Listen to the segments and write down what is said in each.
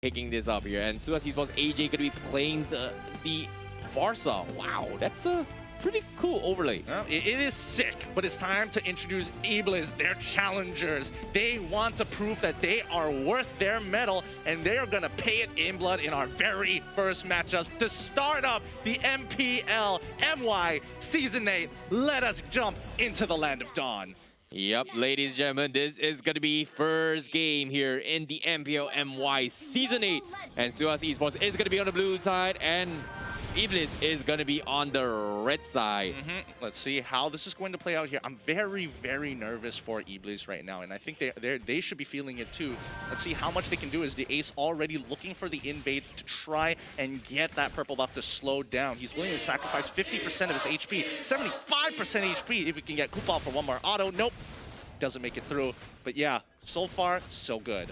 picking this up here. And Suhaz Esports AJ going to be playing the Varsa. Wow, that's a pretty cool overlay. Well, it is sick, but it's time to introduce EBLZ, their challengers. They want to prove that they are worth their medal, and they are going to pay it in blood in our very first matchup to start up the MPL-MY Season 8. Let us jump into the Land of Dawn. Yep, ladies and gentlemen, this is going to be first game here in the MPL-MY Season 8. And Suhaz Esports is going to be on the blue side, and EBLZ is going to be on the red side. Let's see how this is going to play out here. I'm very, very nervous for EBLZ right now, and I think they should be feeling it too. Let's see how much they can do. Is the Ace already looking for the invade to try and get that purple buff to slow down? He's willing to sacrifice 50% of his HP, 75% HP if he can get Kupal for one more auto. Nope, doesn't make it through. But yeah, so far, so good.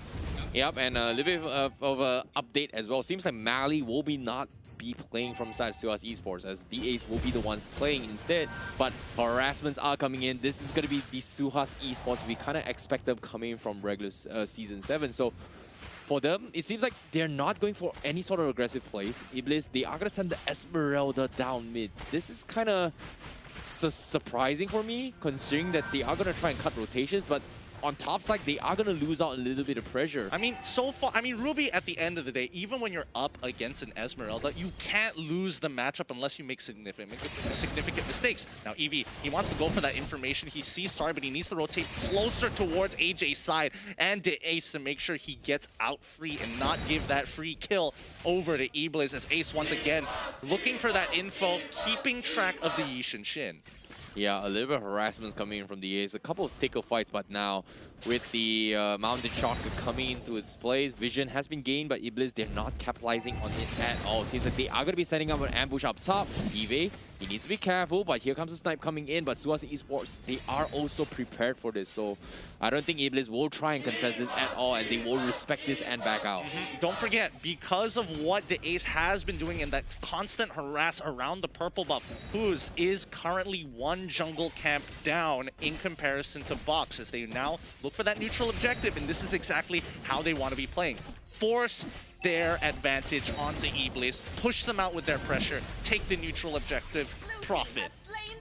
Yep, and a little bit of an update as well. Seems like Mali will not be playing from side Suhaz Esports, as the Ace will be the ones playing instead. But harassments are coming in. This is going to be the Suhaz Esports. We kind of expect them coming from regular Season 7. So for them, it seems like they're not going for any sort of aggressive plays. EBLZ, they are going to send the Esmeralda down mid. This is kind of surprising for me, considering that they are going to try and cut rotations, but on top side, they are going to lose out a little bit of pressure. I mean, so far, Ruby, at the end of the day, even when you're up against an Esmeralda, you can't lose the matchup unless you make significant mistakes. Now, Eevee, he wants to go for that information. He sees Sar, but he needs to rotate closer towards AJ's side and the Ace to make sure he gets out free and not give that free kill over to EBLZ, as Ace once again looking for that info, keeping track of the Yishin Shin. Yeah, a little bit of harassment coming in from the Ace. A couple of tickle fights, but now with the Mountain Chakra coming into its place, vision has been gained, but EBLZ, they're not capitalizing on it at all. Seems like they are going to be setting up an ambush up top. Eve, he needs to be careful, but here comes the snipe coming in. But Suhaz Esports, they are also prepared for this. So I don't think EBLZ will try and contest this at all, and they will respect this and back out. Don't forget, because of what the Ace has been doing in that constant harass around the purple buff, Who's is currently one jungle camp down in comparison to Box, as they now look for that neutral objective, and this is exactly how they want to be playing. Force their advantage onto EBLZ, push them out with their pressure, take the neutral objective, profit.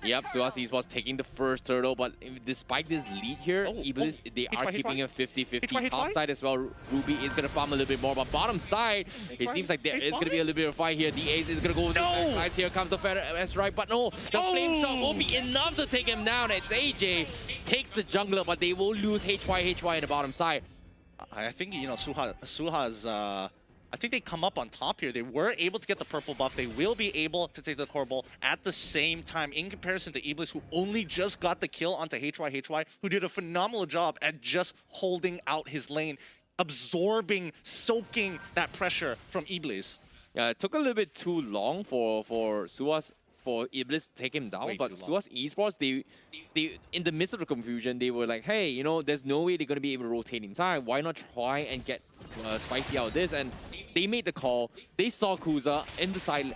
Yep, Suhaz Esports taking the first turtle, but despite this lead here, EBLZ, they are keeping a 50-50. Top side as well, Ruby is going to farm a little bit more, but bottom side, it seems like there is going to be a little bit of fight here. The Ace is going to go with the guys. Here comes the Fed right, but no, the flame shot will be enough to take him down. It's AJ, takes the jungler, but they will lose HY in the bottom side. I think, you know, Suhaz, I think they come up on top here. They were able to get the purple buff. They will be able to take the core ball at the same time in comparison to EBLZ, who only just got the kill onto HY, who did a phenomenal job at just holding out his lane, absorbing, soaking that pressure from EBLZ. Yeah, it took a little bit too long for Suhaz, for EBLZ to take him down, but Suhaz Esports, they in the midst of the confusion, they were like, hey, you know, there's no way they're going to be able to rotate inside. Why not try and get Spicy out of this? And they made the call. They saw Kuza in the side,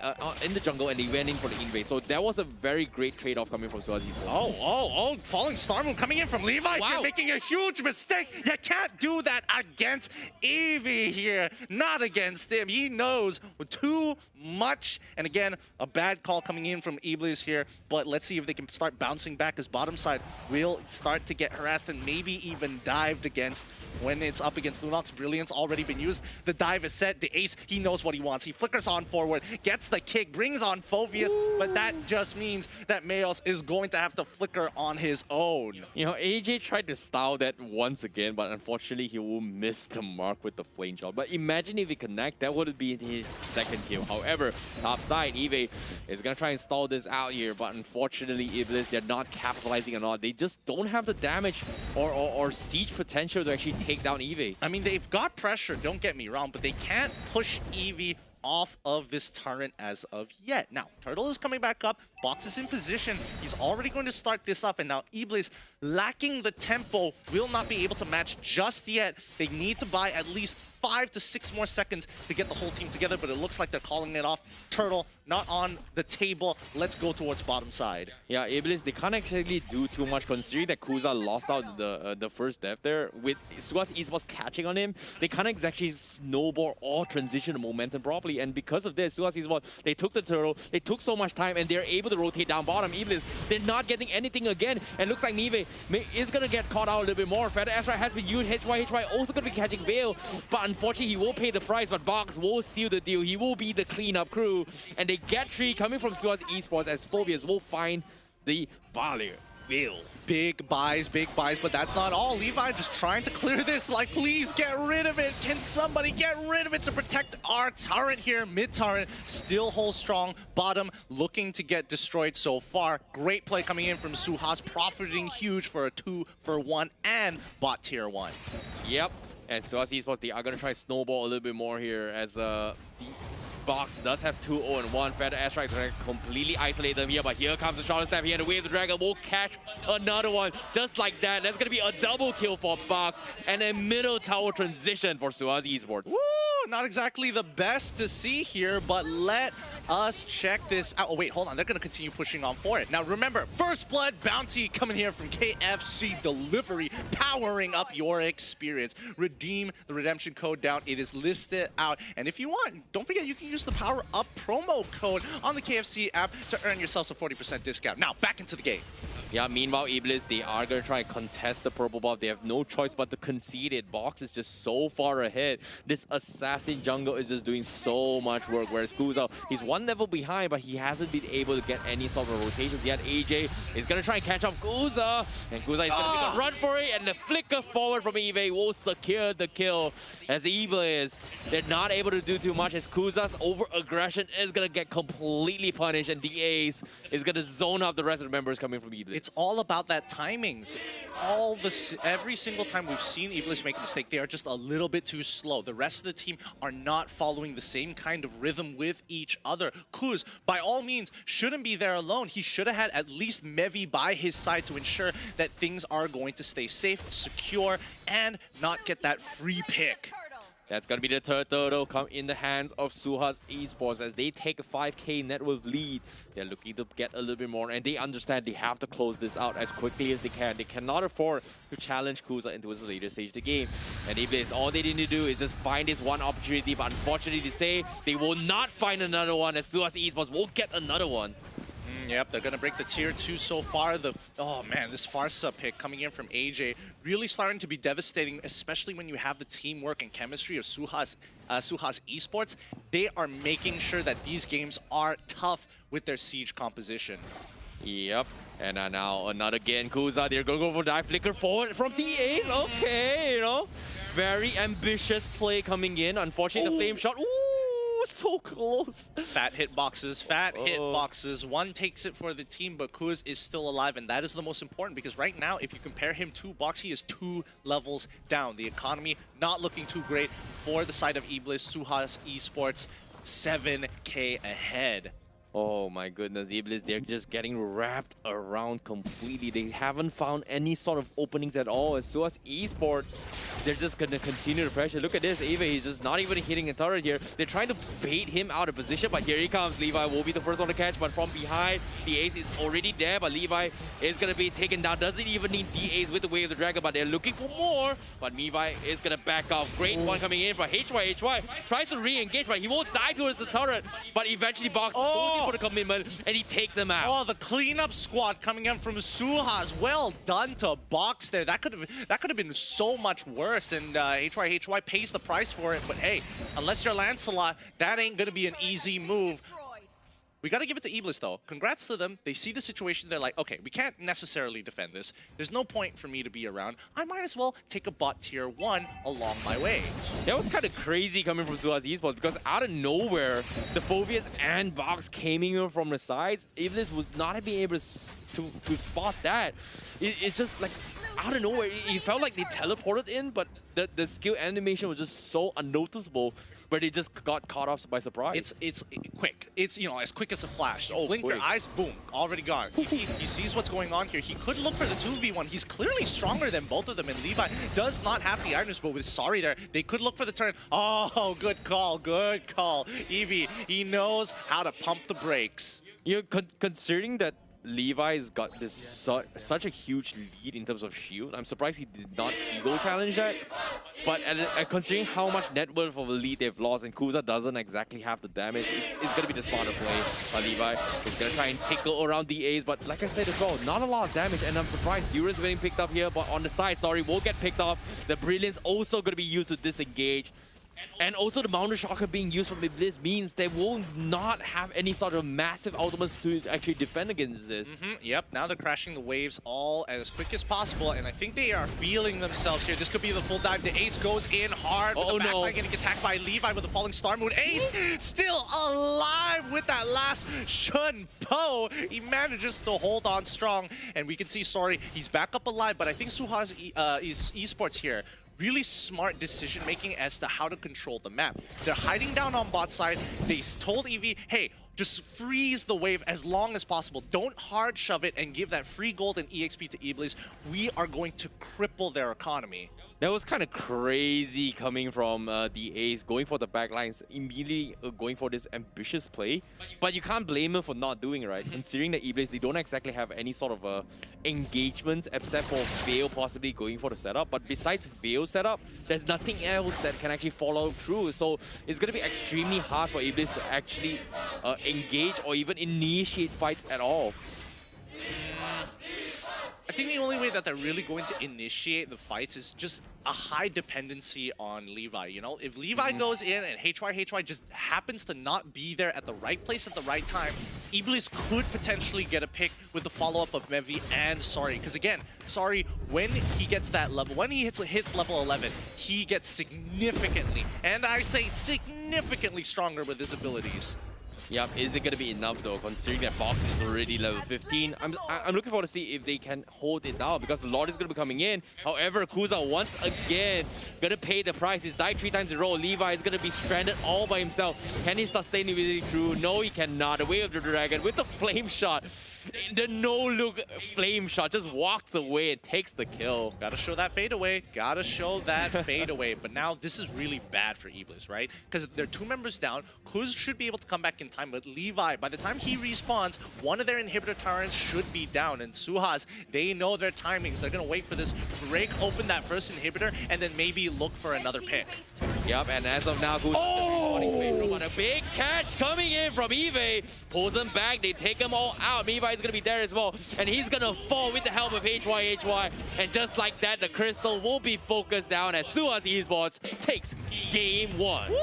in the jungle, and they went in for the invade. So that was a very great trade-off coming from Suhaz Esports. Falling Star Move coming in from Levi. Wow. You're making a huge mistake. You can't do that against Eevee here. Not against him. He knows too much. And again, a bad call coming in from EBLZ here. But let's see if they can start bouncing back, as bottom side will start to get harassed and maybe even dived against when it's up against Lunox. Brilliance already been used. The dive is set. The Ace, he knows what he wants. He flickers on forward, gets the kick, brings on Phoveus, but that just means that Mayos is going to have to flicker on his own. You know, AJ tried to style that once again, but unfortunately he will miss the mark with the flame shot. But imagine if he connect, that would be his second kill. However, top side, Eevee is going to try and stall this out here, but unfortunately EBLZ, they're not capitalizing on it. They just don't have the damage or siege potential to actually take down Eevee. I mean, they've got pressure, don't get me wrong, but they can't push Eevee off of this turret as of yet. Now, Turtle is coming back up. Box is in position. He's already going to start this up, and now EBLZ, lacking the tempo, will not be able to match just yet. They need to buy at least 5 to 6 more seconds to get the whole team together, but it looks like they're calling it off. Turtle, not on the table. Let's go towards bottom side. Yeah, EBLZ, they can't actually do too much considering that Kuza lost out the first death there. With Suhaz Esports catching on him, they can't exactly snowball or transition the momentum properly, and because of this, Suhaz Esports, they took the turtle, they took so much time, and they're able to rotate down bottom. EBLZ, they're not getting anything again, and looks like Mive is gonna get caught out a little bit more. Feather Astra has been used, HY also gonna be catching Veil, but unfortunately he will pay the price, but Box will seal the deal. He will be the cleanup crew, and they get 3 coming from Suhaz Esports as Phobias will find the value. Big buys, but that's not all. Levi just trying to clear this, like, please get rid of it. Can somebody get rid of it to protect our turret here? Mid turret still holds strong. Bottom looking to get destroyed so far. Great play coming in from Suhaz, profiting huge for a 2-for-1 and bot tier 1. Yep, and Suhaz Esports, they are going to try snowball a little bit more here as the Box does have 2-0-1. Feather Airstrike can completely isolate them here, but here comes the Shadow Step here, and the Wave of the Dragon will catch another one just like that. That's going to be a double kill for Box, and a middle tower transition for Suhaz Esports. Woo! Not exactly the best to see here, but let us check this out. Oh, wait, hold on. They're going to continue pushing on for it. Now, remember, First Blood Bounty coming here from KFC Delivery, powering up your experience. Redeem the redemption code down. It is listed out. And if you want, don't forget you can use the Power Up promo code on the KFC app to earn yourselves a 40% discount. Now, back into the game. Yeah, meanwhile, EBLZ, they are going to try and contest the purple buff. They have no choice but to concede it. Box is just so far ahead. This assassin jungle is just doing so much work, whereas Kuza, he's 1 level behind, but he hasn't been able to get any sort of rotations yet. AJ is going to try and catch up Kuza, and Kuza is going to make a run for it, and the flicker forward from Eve will secure the kill. As EBLZ, they're not able to do too much, as Kuza's over-aggression is going to get completely punished, and DAs is going to zone up the rest of the members coming from EBLZ. It's all about that timings. Every single time we've seen EBLZ make a mistake, they are just a little bit too slow. The rest of the team are not following the same kind of rhythm with each other. Kuz, by all means, shouldn't be there alone. He should have had at least Mevi by his side to ensure that things are going to stay safe, secure, and not get that free pick. That's going to be the turtle come in the hands of Suhaz Esports as they take a 5k net worth lead. They're looking to get a little bit more, and they understand they have to close this out as quickly as they can. They cannot afford to challenge Kuza into his later stage of the game. And EBLZ, all they need to do is just find this one opportunity, but unfortunately to say, they will not find another one as Suhaz Esports will get another one. Yep, they're going to break the tier 2 so far. Oh man, this Farsa pick coming in from AJ really starting to be devastating, especially when you have the teamwork and chemistry of Suhaz Esports. They are making sure that these games are tough with their siege composition. Yep, and now another Gen Kuza. They're going to go for dive flicker forward from DAs. Okay, you know, very ambitious play coming in. Unfortunately, the flame shot. Ooh! So close. Fat hitboxes. One takes it for the team, but Kuz is still alive, and that is the most important because right now, if you compare him to Box, he is 2 levels down. The economy not looking too great for the side of EBLZ. Suhaz Esports 7k ahead. Oh my goodness, EBLZ, they're just getting wrapped around completely. They haven't found any sort of openings at all. As Suhaz Esports, they're just going to continue the pressure. Look at this, Eve, he's just not even hitting a turret here. They're trying to bait him out of position, but here he comes. Levi will be the first one to catch, but from behind, the ace is already there, but Levi is going to be taken down. Doesn't even need the ace with the Wave of the Dragon, but they're looking for more. But Levi is going to back off. Great one coming in, but HY tries to re-engage, but he will die towards the turret, but eventually Box for the commitment, and he takes them out. Oh, the cleanup squad coming in from Suhaz. Well done to Box there. That could have been so much worse, and HY pays the price for it. But hey, unless you're Lancelot, that ain't gonna be an easy move. We got to give it to EBLZ, though. Congrats to them. They see the situation. They're like, okay, we can't necessarily defend this. There's no point for me to be around. I might as well take a bot tier 1 along my way. That was kind of crazy coming from Suhaz Esports because out of nowhere, the Phobias and Box came in from the sides. EBLZ was not being able to spot that. It's just like out of nowhere, it felt like they teleported in, but the skill animation was just so unnoticeable, where they just got caught off by surprise. It's quick. It's, you know, as quick as a flash. So Blink quick. your eyes, boom, already gone. He sees what's going on here. He could look for the 2v1. He's clearly stronger than both of them, and Levi does not have the items, but with Sorry there, they could look for the turn. Oh, good call, good call. Eevee, he knows how to pump the brakes. You know, considering that Levi's got this such a huge lead in terms of shield, I'm surprised he did not ego challenge that. But considering how much net worth of a lead they've lost, and Kuza doesn't exactly have the damage, it's going to be the smarter play by Levi. He's going to try and tickle around the A's, but like I said as well, not a lot of damage, and I'm surprised Duran's getting picked up here, but on the side, Sorry, will get picked off. The Brilliance also going to be used to disengage. And also the Mountain Shocker being used from EBLZ means they will not have any sort of massive ultimates to actually defend against this. Yep, now they're crashing the waves all as quick as possible, and I think they are feeling themselves here. This could be the full dive. The Ace goes in hard, but the backline getting attacked by Levi with the falling Star Moon. Ace still alive with that last Shun Po. He manages to hold on strong, and we can see Sorry, he's back up alive, but I think Suhaz Esports here, really smart decision making as to how to control the map. They're hiding down on bot side. They told Eevee, hey, just freeze the wave as long as possible. Don't hard shove it and give that free gold and EXP to EBLZ. We are going to cripple their economy. That was kind of crazy coming from the A's, going for the backlines, immediately going for this ambitious play. But you can't blame him for not doing it, right? Considering that EBLZ, they don't exactly have any sort of engagements except for Veil possibly going for the setup. But besides Veil setup, there's nothing else that can actually follow through. So it's going to be extremely hard for EBLZ to actually engage or even initiate fights at all. I think the only way that they're really going to initiate the fights is just a high dependency on Levi, you know? If Levi goes in and HY just happens to not be there at the right place at the right time, EBLZ could potentially get a pick with the follow-up of Mevi and Sorry. Because again, Sorry, when he gets that level, when he hits level 11, he gets significantly, and I say significantly stronger with his abilities. Yep, is it going to be enough though, considering that Box is already level 15? I'm looking forward to see if they can hold it down, because the Lord is going to be coming in. However, Kuza once again going to pay the price. He's died 3 times in a row. Levi is going to be stranded all by himself. Can he sustain it really through? No, he cannot. Away of the dragon with the flame shot. The no-look flame shot just walks away and takes the kill. Gotta show that fadeaway. Gotta show that fadeaway. But now this is really bad for EBLZ, right? Because they're 2 members down. Kuz should be able to come back in time, but Levi, by the time he respawns, one of their inhibitor tyrants should be down. And Suhaz, they know their timings. They're gonna wait for this, break open that first inhibitor, and then maybe look for another pick. Yep, and as of now, Kuz but a big catch coming in from Eevee. Pulls him back, they take him all out. Levi is gonna be there as well, and he's gonna fall with the help of HY. And just like that, the crystal will be focused down as Suhaz Esports takes game 1. Woo!